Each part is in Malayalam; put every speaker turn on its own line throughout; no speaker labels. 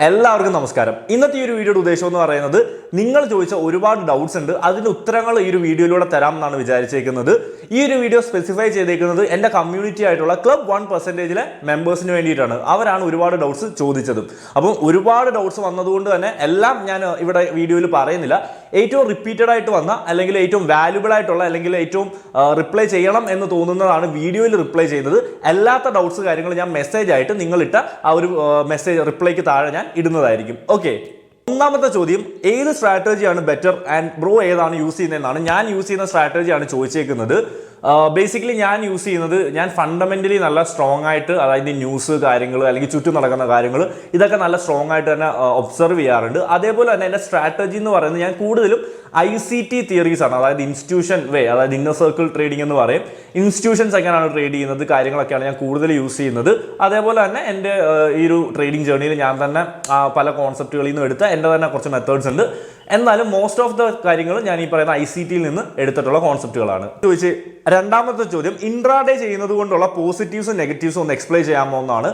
എല്ലാവർക്കും നമസ്കാരം. ഇന്നത്തെ ഈ ഒരു വീഡിയോയുടെ ഉദ്ദേശം എന്ന് പറയുന്നത് നിങ്ങൾ ചോദിച്ച ഒരുപാട് ഡൗട്ട്സ് ഉണ്ട്, അതിന്റെ ഉത്തരങ്ങൾ ഈ ഒരു വീഡിയോയിലൂടെ തരാം എന്നാണ് വിചാരിച്ചേക്കുന്നത്. ഈ ഒരു വീഡിയോ സ്പെസിഫൈ ചെയ്തേക്കുന്നത് എൻ്റെ കമ്മ്യൂണിറ്റി ആയിട്ടുള്ള ക്ലബ് 1%ലെ മെമ്പേഴ്സിന് വേണ്ടിയിട്ടാണ്. അവരാണ് ഒരുപാട് ഡൗട്ട്സ് ചോദിച്ചതും. അപ്പം ഒരുപാട് ഡൗട്ട്സ് വന്നതുകൊണ്ട് തന്നെ എല്ലാം ഞാൻ ഇവിടെ വീഡിയോയിൽ പറയുന്നില്ല. ഏറ്റവും റിപ്പീറ്റഡ് ആയിട്ട് വന്ന അല്ലെങ്കിൽ ഏറ്റവും വാല്യുബിൾ ആയിട്ടുള്ള അല്ലെങ്കിൽ ഏറ്റവും റിപ്ലൈ ചെയ്യണം എന്ന് തോന്നുന്നതാണ് വീഡിയോയിൽ റിപ്ലൈ ചെയ്യുന്നത്. അല്ലാത്ത ഡൗട്ട്സ് കാര്യങ്ങൾ ഞാൻ മെസ്സേജ് ആയിട്ട് നിങ്ങളിട്ട ആ ഒരു മെസ്സേജ് റിപ്ലൈക്ക് താഴെ ഞാൻ ഇടുന്നതായിരിക്കും. ഓക്കെ, ഒന്നാമത്തെ ചോദ്യം, ഏത് സ്ട്രാറ്റജിയാണ് ബെറ്റർ ആൻഡ് ബ്രോ ഏതാണ് യൂസ് ചെയ്യുന്നതെന്നാണ്. ഞാൻ യൂസ് ചെയ്യുന്ന സ്ട്രാറ്റജിയാണ് ചോദിച്ചേക്കുന്നത്. ബേസിക്കലി ഞാൻ യൂസ് ചെയ്യുന്നത്, ഞാൻ ഫണ്ടമെന്റലി നല്ല സ്ട്രോങ് ആയിട്ട്, അതായത് ന്യൂസ് കാര്യങ്ങൾ അല്ലെങ്കിൽ ചുറ്റും നടക്കുന്ന കാര്യങ്ങൾ ഇതൊക്കെ നല്ല സ്ട്രോങ് ആയിട്ട് തന്നെ ഒബ്സർവ് ചെയ്യാറുണ്ട്. അതേപോലെ തന്നെ എൻ്റെ സ്ട്രാറ്റജി എന്ന് പറയുന്നത് ഞാൻ കൂടുതലും ICT തിയറീസ് ആണ്, അതായത് ഇൻസ്റ്റിറ്റ്യൂഷൻ വേ, അതായത് ഇന്നർ സർക്കിൾ ട്രേഡിംഗ് എന്ന് പറയും. ഇൻസ്റ്റിറ്റ്യൂഷൻസ് എങ്ങനെയാണ് ട്രേഡ് ചെയ്യുന്നത് കാര്യങ്ങളൊക്കെയാണ് ഞാൻ കൂടുതൽ യൂസ് ചെയ്യുന്നത്. അതേപോലെ തന്നെ എൻ്റെ ഈ ഒരു ട്രേഡിംഗ് ജേർണിയിൽ ഞാൻ തന്നെ പല കോൺസെപ്റ്റുകളിൽ നിന്നും എടുത്ത എൻ്റെ തന്നെ കുറച്ച് മെത്തേഡ്സ് ഉണ്ട്. എന്നാലും മോസ്റ്റ് ഓഫ് ദ കാര്യങ്ങൾ ഞാൻ ഈ പറയുന്ന ICTയിൽ നിന്ന് എടുത്തിട്ടുള്ള കോൺസെപ്റ്റുകളാണ്. ചോദിച്ച് രണ്ടാമത്തെ ചോദ്യം, ഇൻട്രാഡേ ചെയ്യുന്നത് കൊണ്ടുള്ള പോസിറ്റീവ്സും നെഗറ്റീവ്സും ഒന്ന് എക്സ്പ്ലെയിൻ ചെയ്യാമോ എന്നാണ്.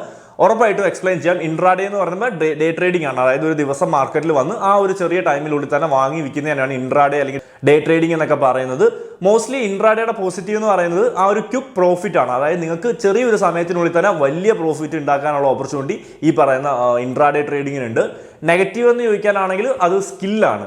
ഉറപ്പായിട്ടും എക്സ്പ്ലെയിൻ ചെയ്യാം. ഇൻട്രാഡേ എന്ന് പറയുമ്പോൾ ഡേ ട്രേഡിംഗ് ആണ്, അതായത് ഒരു ദിവസം മാർക്കറ്റിൽ വന്ന് ആ ഒരു ചെറിയ ടൈമിനുള്ളിൽ തന്നെ വാങ്ങി വിൽക്കുന്നതിനാണ് ഇൻട്രാഡേ അല്ലെങ്കിൽ ഡേ ട്രേഡിംഗ് എന്നൊക്കെ പറയുന്നത്. മോസ്റ്റ്ലി ഇൻട്രാഡേയുടെ പോസിറ്റീവ് എന്ന് പറയുന്നത് ആ ഒരു ക്വിക്ക് പ്രോഫിറ്റ് ആണ്, അതായത് നിങ്ങൾക്ക് ചെറിയൊരു സമയത്തിനുള്ളിൽ തന്നെ വലിയ പ്രോഫിറ്റ് ഉണ്ടാക്കാനുള്ള ഓപ്പർച്യൂണിറ്റി ഈ പറയുന്ന ഇൻട്രാഡേ ട്രേഡിങ്ങിനുണ്ട്. നെഗറ്റീവ് എന്ന് ചോദിക്കാനാണെങ്കിൽ അത് സ്കില്ലാണ്.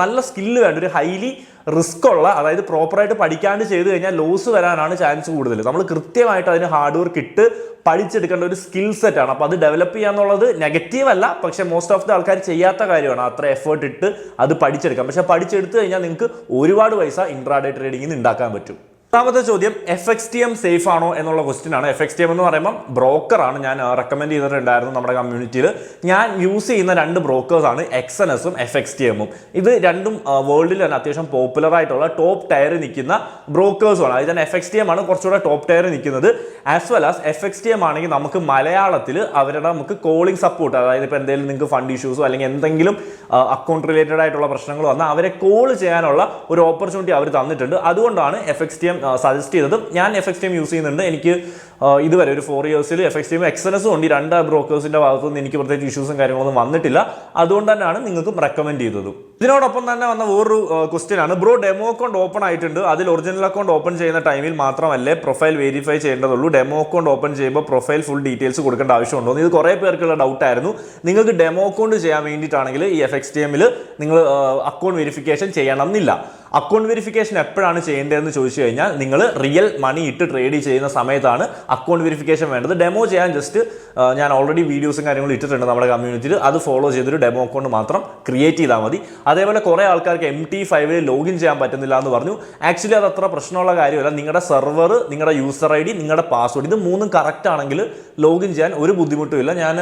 നല്ല സ്കില്ല് വേണ്ട, ഒരു ഹൈലി റിസ്ക് ഉള്ള, അതായത് പ്രോപ്പറായിട്ട് പഠിക്കാണ്ട് ചെയ്ത് കഴിഞ്ഞാൽ ലോസ് വരാനാണ് ചാൻസ് കൂടുതൽ. നമ്മൾ കൃത്യമായിട്ട് അതിന് ഹാർഡ് വർക്ക് ഇട്ട് പഠിച്ചെടുക്കേണ്ട ഒരു സ്കിൽ സെറ്റ് ആണ്. അപ്പോൾ അത് ഡെവലപ്പ് ചെയ്യാന്നുള്ളത് നെഗറ്റീവ് അല്ല, പക്ഷേ മോസ്റ്റ് ഓഫ് ദ ആൾക്കാർ ചെയ്യാത്ത കാര്യമാണ്. അത്ര എഫേർട്ട് ഇട്ട് അത് പഠിച്ചെടുക്കാം. പക്ഷെ പഠിച്ചെടുത്ത് കഴിഞ്ഞാൽ നിങ്ങൾക്ക് ഒരുപാട് പൈസ ഇൻട്രാഡേ ട്രേഡിങ്ങിൽ നിന്ന് ഉണ്ടാക്കാൻ പറ്റും. രണ്ടാമത്തെ ചോദ്യം, FXTM സേഫ് ആണോ എന്നുള്ള ക്വസ്റ്റ്യൻ ആണ്. FXTM എന്ന് പറയുമ്പോൾ ബ്രോക്കറാണ്. ഞാൻ റെക്കമെൻഡ് ചെയ്തിട്ടുണ്ടായിരുന്നു നമ്മുടെ കമ്മ്യൂണിറ്റിയിൽ. ഞാൻ യൂസ് ചെയ്യുന്ന രണ്ട് ബ്രോക്കേഴ്സാണ് XNS-ഉം FXTM-ഉം. ഇത് രണ്ടും വേൾഡിൽ തന്നെ അത്യാവശ്യം പോപ്പുലർ ആയിട്ടുള്ള ടോപ്പ് ടയറിൽ നിൽക്കുന്ന ബ്രോക്കേഴ്സുമാണ്. അതിൽ തന്നെ FXTM ആണ് കുറച്ചുകൂടെ ടോപ്പ് ടയറിൽ നിൽക്കുന്നത്. ആസ് വെൽ ആസ് FXTM ആണെങ്കിൽ നമുക്ക് മലയാളത്തിൽ അവരുടെ നമുക്ക് കോളിംഗ് സപ്പോർട്ട്, അതായത് ഇപ്പോൾ എന്തെങ്കിലും നിങ്ങൾക്ക് ഫണ്ട് ഇഷ്യൂസോ അല്ലെങ്കിൽ എന്തെങ്കിലും അക്കൗണ്ട് റിലേറ്റഡ് ആയിട്ടുള്ള പ്രശ്നങ്ങൾ വന്നാൽ അവരെ കോൾ ചെയ്യാനുള്ള ഒരു ഓപ്പർച്യൂണിറ്റി അവർ തന്നിട്ടുണ്ട്. അതുകൊണ്ടാണ് FXTM സജസ്റ്റ് ചെയ്തത്. ഞാൻ FXTM യൂസ് ചെയ്യുന്നുണ്ട്. എനിക്ക് ഇതുവരെ ഒരു 4 ഇയേഴ്സിൽ FXTM XNS ഉണ്ട്. ഈ രണ്ട് ബ്രോക്കേഴ്സിന്റെ ഭാഗത്തുനിന്ന് എനിക്ക് പ്രത്യേകിച്ച് ഇഷ്യൂസും കാര്യങ്ങളൊന്നും വന്നിട്ടില്ല. അതുകൊണ്ട് തന്നെയാണ് നിങ്ങൾക്കും റെക്കമെൻഡ് ചെയ്തത്. ഇതിനോടൊപ്പം തന്നെ വന്ന വേറൊരു ക്വസ്റ്റ്യൻ ആണ്, ബ്രോ ഡെമോ അക്കൗണ്ട് ഓപ്പൺ ആയിട്ടുണ്ട്, അതിൽ ഒറിജിനൽ അക്കൗണ്ട് ഓപ്പൺ ചെയ്യുന്ന ടൈമിൽ മാത്രമല്ലേ പ്രൊഫൈൽ വെരിഫൈ ചെയ്യേണ്ടതുള്ളൂ, ഡെമോ അക്കൗണ്ട് ഓപ്പൺ ചെയ്യുമ്പോൾ പ്രൊഫൈൽ ഫുൾ ഡീറ്റെയിൽസ് കൊടുക്കേണ്ട ആവശ്യമുണ്ടോ? ഇത് കുറേ പേർക്കുള്ള ഡൗട്ടായിരുന്നു. നിങ്ങൾക്ക് ഡെമോ അക്കൗണ്ട് ചെയ്യാൻ വേണ്ടിയിട്ടാണെങ്കിൽ ഈ FXTM-ൽ നിങ്ങൾ അക്കൗണ്ട് വെരിഫിക്കേഷൻ ചെയ്യണം എന്നില്ല. അക്കൗണ്ട് വെരിഫിക്കേഷൻ എപ്പോഴാണ് ചെയ്യേണ്ടതെന്ന് ചോദിച്ചു കഴിഞ്ഞാൽ നിങ്ങൾ റിയൽ മണി ഇട്ട് ട്രേഡ് ചെയ്യുന്ന സമയത്താണ് അക്കൗണ്ട് വെരിഫിക്കേഷൻ വേണ്ടത്. ഡെമോ ചെയ്യാൻ ജസ്റ്റ് ഞാൻ ഓൾറെഡി വീഡിയോസും കാര്യങ്ങളും ഇട്ടിട്ടുണ്ട് നമ്മുടെ കമ്മ്യൂണിറ്റിയിൽ. അത് ഫോളോ ചെയ്തൊരു ഡെമോ അക്കൗണ്ട് മാത്രം ക്രിയേറ്റ് ചെയ്താൽ മതി. അതേപോലെ കുറേ ആൾക്കാർക്ക് MT5 ലോഗിൻ ചെയ്യാൻ പറ്റുന്നില്ല എന്ന് പറഞ്ഞു. ആക്ച്വലി അത് അത്ര പ്രശ്നമുള്ള കാര്യമല്ല. നിങ്ങളുടെ സെർവർ, നിങ്ങളുടെ യൂസർ ID, നിങ്ങളുടെ പാസ്വേഡ്, ഇത് മൂന്നും കറക്റ്റ് ആണെങ്കിൽ ലോഗിൻ ചെയ്യാൻ ഒരു ബുദ്ധിമുട്ടുമില്ല. ഞാൻ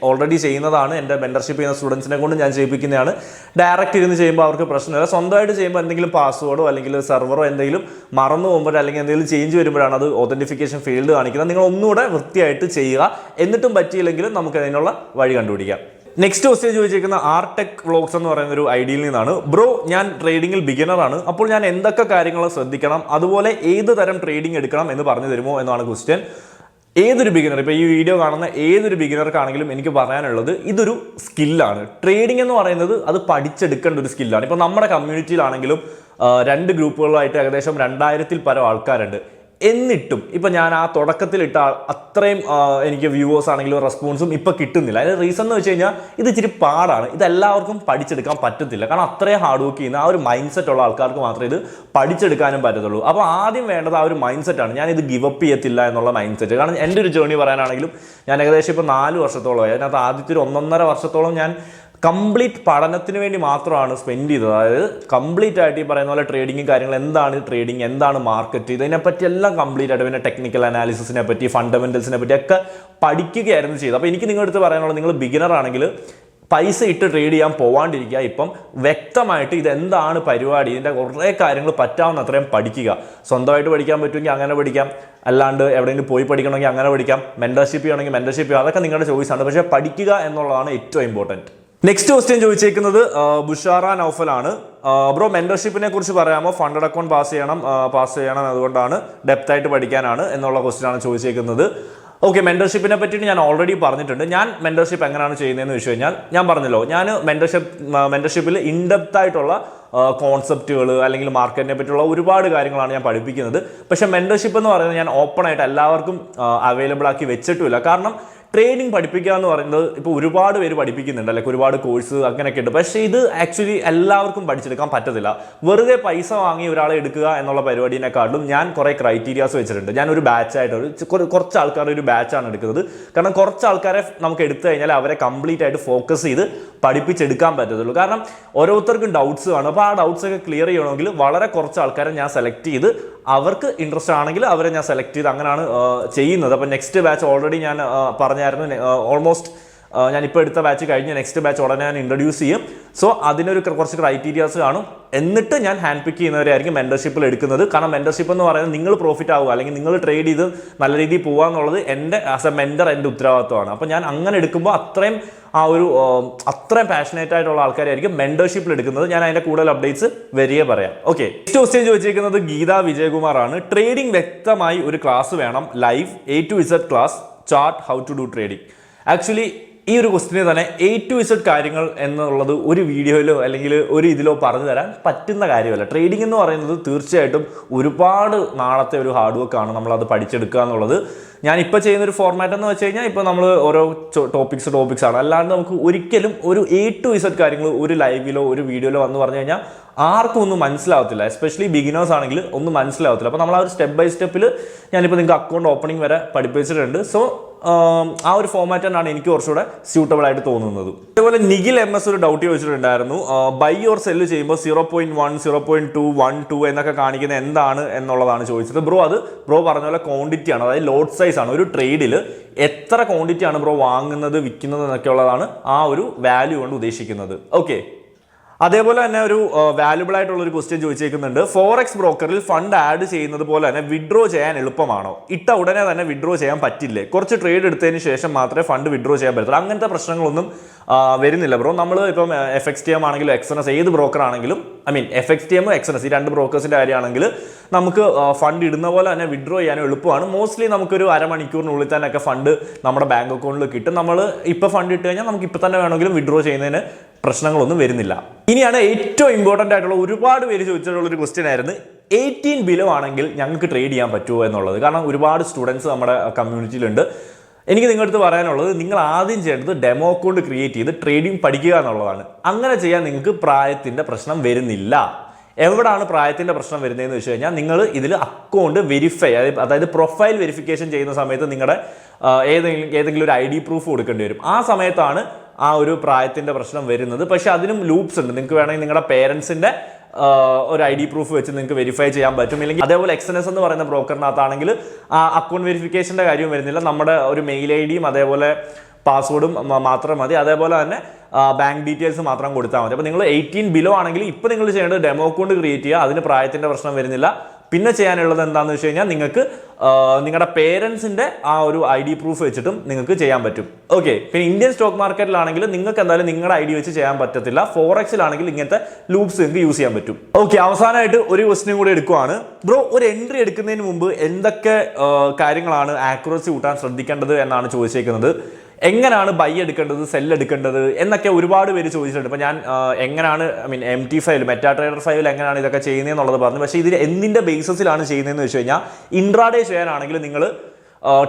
ഓൾറെഡി ചെയ്യുന്നതാണ്. എൻ്റെ മെൻറ്റർഷിപ്പ് ചെയ്യുന്ന സ്റ്റുഡൻസിനെ കൊണ്ട് ഞാൻ ചെയ്യിപ്പിക്കുന്നതാണ്. ഡയറക്റ്റ് ഇരുന്ന് ചെയ്യുമ്പോൾ അവർക്ക് പ്രശ്നമില്ല. സ്വന്തമായിട്ട് ചെയ്യുമ്പോൾ എന്തെങ്കിലും പാസ്വേഡോ അല്ലെങ്കിൽ സെർവറോ എന്തെങ്കിലും മറന്നു പോകുമ്പോൾ അല്ലെങ്കിൽ എന്തെങ്കിലും ചേഞ്ച് വരുമ്പോഴാണ് അത് ഒതന്റിഫിക്കേഷൻ ഫീൽഡ് കാണിക്കുന്നത്. നിങ്ങൾ ഒന്നുകൂടെ വൃത്തിയായിട്ട് ചെയ്യുക. എന്നിട്ടും പറ്റിയില്ലെങ്കിലും നമുക്ക് അതിനുള്ള വഴി കണ്ടുപിടിക്കാം. നെക്സ്റ്റ് ക്വസ്റ്റ്യൻ ചോദിച്ചിരിക്കുന്ന ആർടെക് വ്ളോഗ്സ് എന്ന് പറയുന്ന ഒരു ഐഡിയിൽ നിന്നാണ്. ബ്രോ, ഞാൻ ട്രേഡിങ്ങിൽ ബിഗിനറാണ്, അപ്പോൾ ഞാൻ എന്തൊക്കെ കാര്യങ്ങൾ ശ്രദ്ധിക്കണം, അതുപോലെ ഏത് തരം ട്രേഡിംഗ് എടുക്കണം എന്ന് പറഞ്ഞു തരുമോ എന്നാണ് ക്വസ്റ്റ്യൻ. ഏതൊരു ബിഗിനർ, ഇപ്പോൾ ഈ വീഡിയോ കാണുന്ന ഏതൊരു ബിഗിനർക്കാണെങ്കിലും എനിക്ക് പറയാനുള്ളത്, ഇതൊരു സ്കില്ലാണ്. ട്രേഡിംഗ് എന്ന് പറയുന്നത് അത് പഠിച്ചെടുക്കേണ്ട ഒരു സ്കില്ലാണ്. ഇപ്പോൾ നമ്മുടെ കമ്മ്യൂണിറ്റിയിലാണെങ്കിലും 2 ഗ്രൂപ്പുകളായിട്ട് ഏകദേശം 2000-ൽ പരം ആൾക്കാരുണ്ട്. എന്നിട്ടും ഇപ്പം ഞാൻ ആ തുടക്കത്തിലിട്ട അത്രയും എനിക്ക് വ്യൂവേഴ്സ് ആണെങ്കിലും റെസ്പോൺസും ഇപ്പം കിട്ടുന്നില്ല. അതിന് റീസൺ എന്ന് വെച്ച് കഴിഞ്ഞാൽ ഇത് ഇച്ചിരി പാടാണ്. ഇതെല്ലാവർക്കും പഠിച്ചെടുക്കാൻ പറ്റത്തില്ല. കാരണം അത്രയും ഹാർഡ് വർക്ക് ചെയ്യുന്ന ആ ഒരു മൈൻഡ് സെറ്റ് ഉള്ള ആൾക്കാർക്ക് മാത്രമേ ഇത് പഠിച്ചെടുക്കാനും പറ്റത്തുള്ളൂ. അപ്പോൾ ആദ്യം വേണ്ടത് ആ ഒരു മൈൻഡ് സെറ്റാണ്. ഞാനിത് ഗിവ് അപ്പ് ചെയ്യത്തില്ല എന്നുള്ള മൈൻഡ് സെറ്റ്. കാരണം എൻ്റെ ഒരു ജേർണി പറയാനാണെങ്കിലും ഞാൻ ഏകദേശം ഇപ്പോൾ 4 വർഷത്തോളമായി. അതിനകത്ത് ആദ്യത്തെ ഒരു 1.5 വർഷത്തോളം ഞാൻ കംപ്ലീറ്റ് പഠനത്തിന് വേണ്ടി മാത്രമാണ് സ്പെൻഡ് ചെയ്തത്. അതായത് കംപ്ലീറ്റ് ആയിട്ട് ഈ പറയുന്ന പോലെ ട്രേഡിങ് കാര്യങ്ങൾ, എന്താണ് ട്രേഡിങ്, എന്താണ് മാർക്കറ്റ്, ഇതിനെപ്പറ്റി എല്ലാം കംപ്ലീറ്റ് ആയിട്ട്, പിന്നെ ടെക്നിക്കൽ അനാലിസിസിനെ പറ്റി, ഫണ്ടമെന്റൽസിനെ പറ്റി ഒക്കെ പഠിക്കുകയായിരുന്നു ചെയ്തത്. അപ്പോൾ എനിക്ക് നിങ്ങളുടെ അടുത്ത് പറയാനുള്ളത്, നിങ്ങൾ ബിഗിനർ ആണെങ്കിൽ പൈസ ഇട്ട് ട്രേഡ് ചെയ്യാൻ പോവാണ്ടിരിക്കുക. ഇപ്പം വ്യക്തമായിട്ട് ഇതെന്താണ് പരിപാടി, ഇതിൻ്റെ കുറേ കാര്യങ്ങൾ പറ്റാവുന്ന അത്രയും പഠിക്കുക. സ്വന്തമായിട്ട് പഠിക്കാൻ പറ്റുമെങ്കിൽ അങ്ങനെ പഠിക്കാം, അല്ലാണ്ട് എവിടെയെങ്കിലും പോയി പഠിക്കണമെങ്കിൽ അങ്ങനെ പഠിക്കാം, മെൻറ്റർഷിപ്പ് ചെയ്യണമെങ്കിൽ മെൻറ്റർഷിപ്പ് ചെയ്യുക, അതൊക്കെ നിങ്ങളുടെ ചോയ്സാണ്. പക്ഷേ പഠിക്കുക എന്നുള്ളതാണ് ഏറ്റവും ഇമ്പോർട്ടൻറ്റ്. നെക്സ്റ്റ് ക്വസ്റ്റ്യൻ ചോദിച്ചേക്കുന്നത് ബുഷാറ നൗഫലാണ്. ബ്രോ, മെന്റർഷിപ്പിനെ കുറിച്ച് പറയാമോ? ഫണ്ടഡ് അക്കൗണ്ട് പാസ് ചെയ്യണം, അതുകൊണ്ടാണ് ഡെപ്ത് ആയിട്ട് പഠിക്കാനാണ് എന്നുള്ള ക്വസ്റ്റ്യൻ ആണ് ചോദിച്ചേക്കുന്നത്. ഓക്കെ, മെന്റർഷിപ്പിനെ പറ്റിയിട്ട് ഞാൻ ഓൾറെഡി പറഞ്ഞിട്ടുണ്ട്. ഞാൻ മെന്റർഷിപ്പ് എങ്ങനെയാണ് ചെയ്യുന്നതെന്ന് വെച്ച് കഴിഞ്ഞാൽ ഞാൻ പറഞ്ഞല്ലോ, ഞാൻ മെന്റർഷിപ്പിൽ ഇൻഡെപ്ത് ആയിട്ടുള്ള കോൺസെപ്റ്റുകൾ അല്ലെങ്കിൽ മാർക്കറ്റിനെ പറ്റിയുള്ള ഒരുപാട് കാര്യങ്ങളാണ് ഞാൻ പഠിപ്പിക്കുന്നത്. പക്ഷേ മെന്റർഷിപ്പ് എന്ന് പറയുന്നത് ഞാൻ ഓപ്പൺ ആയിട്ട് എല്ലാവർക്കും അവൈലബിൾ ആക്കി വെച്ചിട്ടുമില്ല. കാരണം ട്രേഡിംഗ് പഠിപ്പിക്കുക എന്ന് പറയുന്നത് ഇപ്പോൾ ഒരുപാട് പേര് പഠിപ്പിക്കുന്നുണ്ട്, അല്ലെങ്കിൽ ഒരുപാട് കോഴ്സ് അങ്ങനെയൊക്കെ ഉണ്ട്. പക്ഷേ ഇത് ആക്ച്വലി എല്ലാവർക്കും പഠിച്ചെടുക്കാൻ പറ്റത്തില്ല. വെറുതെ പൈസ വാങ്ങി ഒരാളെ എടുക്കുക എന്നുള്ള പരിപാടിനെക്കാളും ഞാൻ കുറേ ക്രൈറ്റീരിയാസ് വെച്ചിട്ടുണ്ട്. ഞാനൊരു ബാച്ചായിട്ട് കുറച്ച് ആൾക്കാരുടെ ഒരു ബാച്ചാണ് എടുക്കുന്നത്. കാരണം കുറച്ച് ആൾക്കാരെ നമുക്ക് എടുത്തു കഴിഞ്ഞാൽ അവരെ കംപ്ലീറ്റ് ആയിട്ട് ഫോക്കസ് ചെയ്ത് പഠിപ്പിച്ചെടുക്കാൻ പറ്റത്തുള്ളൂ. കാരണം ഓരോരുത്തർക്കും ഡൗട്ട്സ് കാണും. അപ്പോൾ ആ ഡൗട്ട്സ് ഒക്കെ ക്ലിയർ ചെയ്യണമെങ്കിൽ വളരെ കുറച്ച് ആൾക്കാരെ ഞാൻ സെലക്ട് ചെയ്ത് അവർക്ക് ഇൻട്രസ്റ്റ് ആണെങ്കിൽ അവരെ ഞാൻ സെലക്ട് ചെയ്ത് അങ്ങനെയാണ് ചെയ്യുന്നത്. അപ്പോൾ നെക്സ്റ്റ് ബാച്ച് ഓൾറെഡി ഞാൻ പറഞ്ഞായിരുന്നു, ഓൾമോസ്റ്റ് ഞാനിപ്പോൾ എടുത്ത ബാച്ച് കഴിഞ്ഞ് നെക്സ്റ്റ് ബാച്ച് ഉടനെ ഞാൻ ഇൻട്രൊഡ്യൂസ് ചെയ്യും. സോ അതിനൊരു കുറച്ച് ക്രൈറ്റീരിയാസ് കാണും. എന്നിട്ട് ഞാൻ ഹാൻഡ് പിക്ക് ചെയ്യുന്നവരായിരിക്കും മെന്റർഷിപ്പിൽ എടുക്കുന്നത്. കാരണം മെന്റർഷിപ്പ് എന്ന് പറയുന്നത് നിങ്ങൾ പ്രോഫിറ്റ് ആവുക അല്ലെങ്കിൽ നിങ്ങൾ ട്രേഡ് ചെയ്ത് നല്ല രീതിയിൽ പോകുക എന്നുള്ളത് എൻ്റെ ആസ് എ മെന്റർ എൻ്റെ ഉത്തരവാദിത്വമാണ്. അപ്പോൾ ഞാൻ അങ്ങനെ എടുക്കുമ്പോൾ അത്രയും പാഷനേറ്റ് ആയിട്ടുള്ള ആൾക്കാരായിരിക്കും മെന്റർഷിപ്പിൽ എടുക്കുന്നത്. ഞാൻ അതിൻ്റെ കൂടുതൽ അപ്ഡേറ്റ്സ് വരികയെ പറയാം. ഓക്കെ, നെക്സ്റ്റ് ക്വസ്റ്റ്യൻ ചോദിച്ചിരിക്കുന്നത് ഗീത വിജയകുമാർ ആണ്. ട്രേഡിംഗ് വ്യക്തമായി ഒരു ക്ലാസ് വേണം, live A to Z class, chart, how to do trading. Actually ഈ ഒരു ക്വസ്റ്റിന് തന്നെ A to Z കാര്യങ്ങൾ എന്നുള്ളത് ഒരു വീഡിയോയിലോ അല്ലെങ്കിൽ ഒരു ഇതിലോ പറഞ്ഞു തരാൻ പറ്റുന്ന കാര്യമല്ല. ട്രേഡിംഗ് എന്ന് പറയുന്നത് തീർച്ചയായിട്ടും ഒരുപാട് നാളത്തെ ഒരു ഹാർഡ് വർക്കാണ് നമ്മളത് പഠിച്ചെടുക്കുക എന്നുള്ളത്. ഞാനിപ്പോൾ ചെയ്യുന്നൊരു ഫോർമാറ്റ് എന്ന് വെച്ച് കഴിഞ്ഞാൽ ഇപ്പോൾ നമ്മൾ ഓരോ ടോപ്പിക്സ് ആണ്, അല്ലാണ്ട് നമുക്ക് ഒരിക്കലും ഒരു A to Z കാര്യങ്ങൾ ഒരു ലൈവിലോ ഒരു വീഡിയോയിലോ വന്ന് പറഞ്ഞു കഴിഞ്ഞാൽ ആർക്കും ഒന്നും മനസ്സിലാവത്തില്ല. എസ്പെഷ്യലി ബിഗിനേഴ്സ് ആണെങ്കിൽ ഒന്നും മനസ്സിലാവത്തില്ല. അപ്പോൾ നമ്മൾ ആ ഒരു സ്റ്റെപ്പ് ബൈ സ്റ്റെപ്പിൽ ഞാനിപ്പോൾ നിങ്ങൾക്ക് അക്കൗണ്ട് ഓപ്പണിംഗ് വരെ പഠിപ്പിച്ചിട്ടുണ്ട്. സോ ആ ഒരു ഫോർമാറ്റ് തന്നെയാണ് എനിക്ക് കുറച്ചുകൂടെ സ്യൂട്ടബിൾ ആയിട്ട് തോന്നുന്നത്. അതേപോലെ നിഖിൽ MS ഒരു ഡൗട്ട് ചോദിച്ചിട്ടുണ്ടായിരുന്നു, ബൈ ഓർ സെല്ല് ചെയ്യുമ്പോൾ 0.1, 0.2, 1, 2 എന്നൊക്കെ കാണിക്കുന്നത് എന്താണ് എന്നുള്ളതാണ് ചോദിച്ചത്. ബ്രോ പറഞ്ഞ പോലെ ക്വാണ്ടിറ്റി ആണ്, അതായത് ലോട്ട് സൈസ് ആണ്. ഒരു ട്രേഡിൽ എത്ര ക്വാണ്ടിറ്റി ആണ് ബ്രോ വാങ്ങുന്നത് വിൽക്കുന്നത് എന്നൊക്കെ ഉള്ളതാണ് ആ ഒരു വാല്യൂ കൊണ്ട് ഉദ്ദേശിക്കുന്നത്. ഓക്കെ, അതേപോലെ തന്നെ ഒരു വാല്യുബിൾ ആയിട്ടുള്ള ഒരു ക്വസ്റ്റ്യൻ ചോദിച്ചേക്കുന്നുണ്ട്, ഫോറക്സ് ബ്രോക്കറിൽ ഫണ്ട് ആഡ് ചെയ്യുന്നത് പോലെ തന്നെ വിഡ്രോ ചെയ്യാൻ എളുപ്പമാണോ? ഇട്ട ഉടനെ തന്നെ വിഡ്രോ ചെയ്യാൻ പറ്റില്ലേ? കുറച്ച് ട്രേഡ് എടുത്തതിന് ശേഷം മാത്രമേ ഫണ്ട് വിഡ്രോ ചെയ്യാൻ പറ്റത്തുള്ളൂ. അങ്ങനത്തെ പ്രശ്നങ്ങളൊന്നും വരുന്നില്ല ബ്രോ. നമ്മൾ ഇപ്പം FXTM ആണെങ്കിലും XNS ഏത് ബ്രോക്കർ ആണെങ്കിലും, FXTM XNS ഈ രണ്ട് ബ്രോക്കേഴ്സിൻ്റെ കാര്യമാണെങ്കിൽ നമുക്ക് ഫണ്ട് ഇടുന്ന പോലെ തന്നെ വിഡ്രോ ചെയ്യാനും എളുപ്പമാണ്. മോസ്റ്റ്ലി നമുക്കൊരു അരമണിക്കൂറിനുള്ളിൽ തന്നെയൊക്കെ ഫണ്ട് നമ്മുടെ ബാങ്ക് അക്കൗണ്ടിൽ കിട്ടും. നമ്മൾ ഇപ്പോൾ ഫണ്ട് ഇട്ട് കഴിഞ്ഞാൽ നമുക്ക് ഇപ്പോൾ തന്നെ വേണമെങ്കിലും വിഡ്രോ ചെയ്യുന്നതിന് പ്രശ്നങ്ങളൊന്നും വരുന്നില്ല. ഇനിയാണ് ഏറ്റവും ഇമ്പോർട്ടൻ്റ് ആയിട്ടുള്ള ഒരുപാട് പേര് ചോദിച്ചിട്ടുള്ളൊരു ക്വസ്റ്റ്യൻ ആയിരുന്നു, 18 ബിലോ ആണെങ്കിൽ ഞങ്ങൾക്ക് ട്രേഡ് ചെയ്യാൻ പറ്റുമോ എന്നുള്ളത്. കാരണം ഒരുപാട് സ്റ്റുഡൻസ് നമ്മുടെ കമ്മ്യൂണിറ്റിയിലുണ്ട്. എനിക്ക് നിങ്ങളുടെ അടുത്ത് പറയാനുള്ളത്, നിങ്ങൾ ആദ്യം ചെയ്യേണ്ടത് ഡെമോ അക്കൗണ്ട് ക്രിയേറ്റ് ചെയ്ത് ട്രേഡിംഗ് പഠിക്കുക എന്നുള്ളതാണ്. അങ്ങനെ ചെയ്യാൻ നിങ്ങൾക്ക് പ്രായത്തിൻ്റെ പ്രശ്നം വരുന്നില്ല. എവിടാണ് പ്രായത്തിൻ്റെ പ്രശ്നം വരുന്നതെന്ന് വെച്ച് കഴിഞ്ഞാൽ, നിങ്ങൾ ഇതിൽ അക്കൗണ്ട് വെരിഫൈ, അതായത് പ്രൊഫൈൽ വെരിഫിക്കേഷൻ ചെയ്യുന്ന സമയത്ത് നിങ്ങളുടെ ഏതെങ്കിലും ഒരു ID പ്രൂഫ് കൊടുക്കേണ്ടി വരും. ആ സമയത്താണ് ആ ഒരു പ്രായത്തിൻ്റെ പ്രശ്നം വരുന്നത്. പക്ഷേ അതിനും ലൂപ്സ് ഉണ്ട്. നിങ്ങൾക്ക് വേണമെങ്കിൽ നിങ്ങളുടെ പേരൻസിൻ്റെ ഒരു ID പ്രൂഫ് വെച്ച് നിങ്ങൾക്ക് വെരിഫൈ ചെയ്യാൻ പറ്റും. ഇല്ലെങ്കിൽ അതേപോലെ XNS എന്ന് പറയുന്ന ബ്രോക്കറിനകത്താണെങ്കിൽ അക്കൗണ്ട് വെരിഫിക്കേഷൻ്റെ കാര്യം വരുന്നില്ല. നമ്മുടെ ഒരു മെയിൽ IDയും അതേപോലെ പാസ്വേഡും മാത്രം മതി. അതേപോലെ തന്നെ ബാങ്ക് ഡീറ്റെയിൽസ് മാത്രം കൊടുത്താൽ മതി. അപ്പോൾ നിങ്ങൾ 18 ബിലോ ആണെങ്കിൽ ഇപ്പോൾ നിങ്ങൾ ചെയ്യേണ്ടത് ഡെമോ അക്കൗണ്ട് ക്രിയേറ്റ് ചെയ്യുക. അതിന് പ്രായത്തിൻ്റെ പ്രശ്നം വരുന്നില്ല. പിന്നെ ചെയ്യാനുള്ളത് എന്താണെന്ന് വെച്ച് കഴിഞ്ഞാൽ, നിങ്ങൾക്ക് നിങ്ങളുടെ പേരൻസിൻ്റെ ആ ഒരു ID പ്രൂഫ് വെച്ചിട്ടും നിങ്ങൾക്ക് ചെയ്യാൻ പറ്റും. ഓക്കെ, പിന്നെ ഇന്ത്യൻ സ്റ്റോക്ക് മാർക്കറ്റിലാണെങ്കിൽ നിങ്ങൾക്ക് എന്തായാലും നിങ്ങളുടെ ID വെച്ച് ചെയ്യാൻ പറ്റത്തില്ല. ഫോറക്സിലാണെങ്കിൽ ഇങ്ങനത്തെ ലൂപ്സ് നിങ്ങൾക്ക് യൂസ് ചെയ്യാൻ പറ്റും. ഓക്കെ, അവസാനമായിട്ട് ഒരു ക്വസ്റ്റ്യൻ കൂടി എടുക്കുവാണ്. ബ്രോ, ഒരു എൻട്രി എടുക്കുന്നതിന് മുമ്പ് എന്തൊക്കെ കാര്യങ്ങളാണ് ആക്യുറസി കൂട്ടാൻ ശ്രദ്ധിക്കേണ്ടത് എന്നാണ് ചോദിച്ചേക്കുന്നത്. എങ്ങനെയാണ് ബൈ എടുക്കേണ്ടത്, സെല്ല് എടുക്കേണ്ടത് എന്നൊക്കെ ഒരുപാട് പേര് ചോദിച്ചിട്ടുണ്ട്. ഇപ്പോൾ ഞാൻ എങ്ങനെയാണ് MT5 മെറ്റാട്രേഡർ 5 എങ്ങനെയാണ് ഇതൊക്കെ ചെയ്യുന്നതെന്നുള്ളത് പറഞ്ഞു. പക്ഷേ ഇതിൽ എന്തിൻ്റെ ബേസിസിലാണ് ചെയ്യുന്നതെന്ന് വെച്ച് കഴിഞ്ഞാൽ, ഇൻട്രാഡേ ചെയ്യാനാണെങ്കിൽ നിങ്ങൾ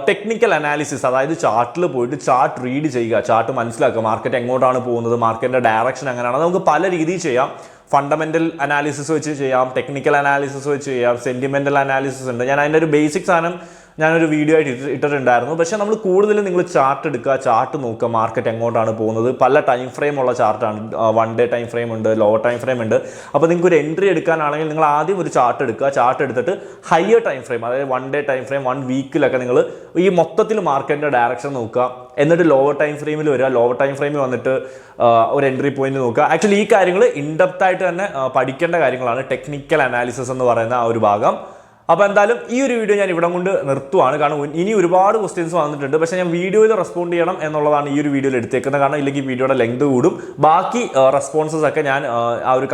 ടെക്നിക്കൽ അനാലിസിസ്, അതായത് ചാർട്ടിൽ പോയിട്ട് ചാർട്ട് റീഡ് ചെയ്യുക, ചാർട്ട് മനസ്സിലാക്കുക, മാർക്കറ്റ് എങ്ങോട്ടാണ് പോകുന്നത്, മാർക്കറ്റിൻ്റെ ഡയറക്ഷൻ എങ്ങനെയാണ്. നമുക്ക് പല രീതിയിൽ ചെയ്യാം. ഫണ്ടമെൻ്റൽ അനാലിസിസ് വെച്ച് ചെയ്യാം, ടെക്നിക്കൽ അനാലിസിസ് വെച്ച് ചെയ്യാം, സെൻറ്റിമെൻ്റൽ അനാലിസിസ് ഉണ്ട്. ഞാൻ അതിൻ്റെ ഒരു ബേസിക് സാധനം ഞാനൊരു വീഡിയോ ആയിട്ട് ഇട്ടിട്ടുണ്ടായിരുന്നു. പക്ഷേ നമ്മൾ കൂടുതലും നിങ്ങൾ ചാർട്ട് എടുക്കുക, ചാർട്ട് നോക്കുക, മാർക്കറ്റ് എങ്ങോട്ടാണ് പോകുന്നത്. പല ടൈം ഫ്രെയിം ഉള്ള ചാർട്ടാണ്. 1 ഡേ ടൈം ഫ്രെയിം ഉണ്ട്, ലോ ടൈം ഫ്രെയിം ഉണ്ട്. അപ്പോൾ നിങ്ങൾക്ക് ഒരു എൻട്രി എടുക്കാനാണെങ്കിൽ നിങ്ങൾ ആദ്യം ഒരു ചാർട്ട് എടുക്കുക. ചാർട്ട് എടുത്തിട്ട് ഹയർ ടൈം ഫ്രെയിം, അതായത് 1 ഡേ ടൈം ഫ്രെയിം, 1 വീക്കിലൊക്കെ നിങ്ങൾ ഈ മൊത്തത്തിൽ മാർക്കറ്റിൻ്റെ ഡയറക്ഷൻ നോക്കുക. എന്നിട്ട് ലോവർ ടൈം ഫ്രെയിമിൽ വരിക. ലോവർ ടൈം ഫ്രെയിമിൽ വന്നിട്ട് ഒരു എൻട്രി പോയിന്റ് നോക്കുക. ആക്ച്വലി ഈ കാര്യങ്ങൾ ഇൻഡെപ്ത് ആയിട്ട് തന്നെ പഠിക്കേണ്ട കാര്യങ്ങളാണ്, ടെക്നിക്കൽ അനാലിസിസ് എന്ന് പറയുന്ന ആ ഒരു ഭാഗം. അപ്പോൾ എന്തായാലും ഈ ഒരു വീഡിയോ ഞാൻ ഇവിടെ കൊണ്ട് നിർത്തുവാണ്. കാരണം ഇനി ഒരുപാട് ക്വസ്റ്റ്യൻസ് വന്നിട്ടുണ്ട്. പക്ഷേ ഞാൻ വീഡിയോയിൽ റെസ്പോണ്ട് ചെയ്യണം എന്നുള്ളതാണ് ഈ ഒരു വീഡിയോയിൽ എടുത്തേക്കുന്നത്. കാരണം ഇല്ലെങ്കിൽ വീഡിയോയുടെ ലെങ്ത് കൂടും. ബാക്കി റെസ്പോൺസസ് ഒക്കെ ഞാൻ ആ ഒരു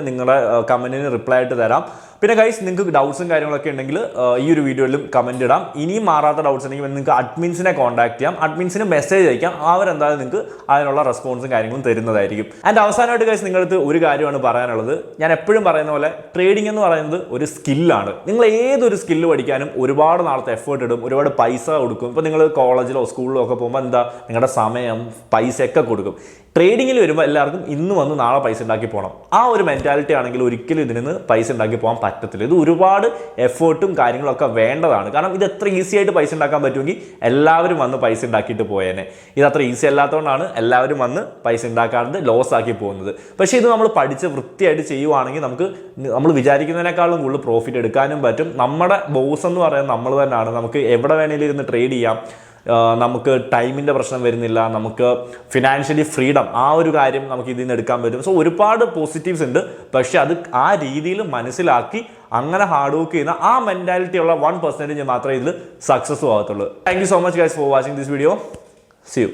നിങ്ങളുടെ കമൻറ്റിന് റിപ്ലൈ ആയിട്ട് തരാം. പിന്നെ ഗൈസ് നിങ്ങൾക്ക് ഡൗട്ട്സും കാര്യങ്ങളൊക്കെ ഉണ്ടെങ്കിൽ ഈ ഒരു വീഡിയോയിലും കമന്റ് ഇടാം. ഇനിയും മാറാത്ത ഡൗട്ട്സ് ഉണ്ടെങ്കിൽ നിങ്ങൾക്ക് അഡ്മിൻസിനെ കോൺടാക്ട് ചെയ്യാം, അഡ്മിൻസിന് മെസ്സേജ് അയക്കാം. അവരെന്തായാലും നിങ്ങൾക്ക് അതിനുള്ള റെസ്പോൺസും കാര്യങ്ങളും തരുന്നതായിരിക്കും. ആൻഡ് അവസാനമായിട്ട് ഗൈസ് നിങ്ങളടുത്ത് ഒരു കാര്യമാണ് പറയാനുള്ളത്. ഞാൻ എപ്പോഴും പറയുന്ന പോലെ ട്രേഡിംഗ് എന്ന് പറയുന്നത് ഒരു സ്കില്ലാണ്. നിങ്ങൾ ഏതൊരു സ്കില്ല് പഠിക്കാനും ഒരുപാട് നാളത്തെ എഫേർട്ട് ഇടും, ഒരുപാട് പൈസ കൊടുക്കും. ഇപ്പോൾ നിങ്ങൾ കോളേജിലോ സ്കൂളിലോ ഒക്കെ പോകുമ്പോൾ എന്താ നിങ്ങളുടെ സമയം പൈസയൊക്കെ കൊടുക്കും. ട്രേഡിങ്ങിൽ വരുമ്പോൾ എല്ലാവർക്കും ഇന്ന് വന്ന് നാളെ പൈസ ഉണ്ടാക്കി പോകണം. ആ ഒരു മെൻറ്റാലിറ്റി ആണെങ്കിൽ ഒരിക്കലും ഇതിൽ നിന്ന് പൈസ ഉണ്ടാക്കി പോകാൻ പറ്റത്തില്ല. ഇത് ഒരുപാട് എഫേർട്ടും കാര്യങ്ങളൊക്കെ വേണ്ടതാണ്. കാരണം ഇത് എത്ര ഈസി ആയിട്ട് പൈസ ഉണ്ടാക്കാൻ പറ്റുമെങ്കിൽ എല്ലാവരും വന്ന് പൈസ ഉണ്ടാക്കിയിട്ട് പോയേനെ. ഇത് അത്ര ഈസി അല്ലാത്തതുകൊണ്ടാണ് എല്ലാവരും വന്ന് പൈസ ഉണ്ടാക്കാണ്ട് ലോസ് ആക്കി പോകുന്നത്. പക്ഷേ ഇത് നമ്മൾ പഠിച്ച് വൃത്തിയായിട്ട് ചെയ്യുവാണെങ്കിൽ നമ്മൾ വിചാരിക്കുന്നതിനേക്കാളും കൂടുതൽ പ്രോഫിറ്റ് എടുക്കാനും പറ്റും. നമ്മുടെ ബോസ് എന്ന് പറയുന്നത് നമ്മൾ തന്നെയാണ്. നമുക്ക് എവിടെ വേണമെങ്കിലും ഇരുന്ന് ട്രേഡ് ചെയ്യാം. നമുക്ക് ടൈമിൻ്റെ പ്രശ്നം വരുന്നില്ല, നമുക്ക് ഫിനാൻഷ്യലി ഫ്രീഡം, ആ ഒരു കാര്യം നമുക്ക് ഇതിൽ നിന്ന് എടുക്കാൻ പറ്റും. സോ ഒരുപാട് പോസിറ്റീവ്സ് ഉണ്ട്. പക്ഷെ അത് ആ രീതിയിൽ മനസ്സിലാക്കി അങ്ങനെ ഹാർഡ് വർക്ക് ചെയ്യുന്ന ആ മെൻറ്റാലിറ്റി ഉള്ള 1% മാത്രമേ ഇതിൽ സക്സസ്സും ആകത്തുള്ളൂ. Thank you so much guys for watching this video. See U.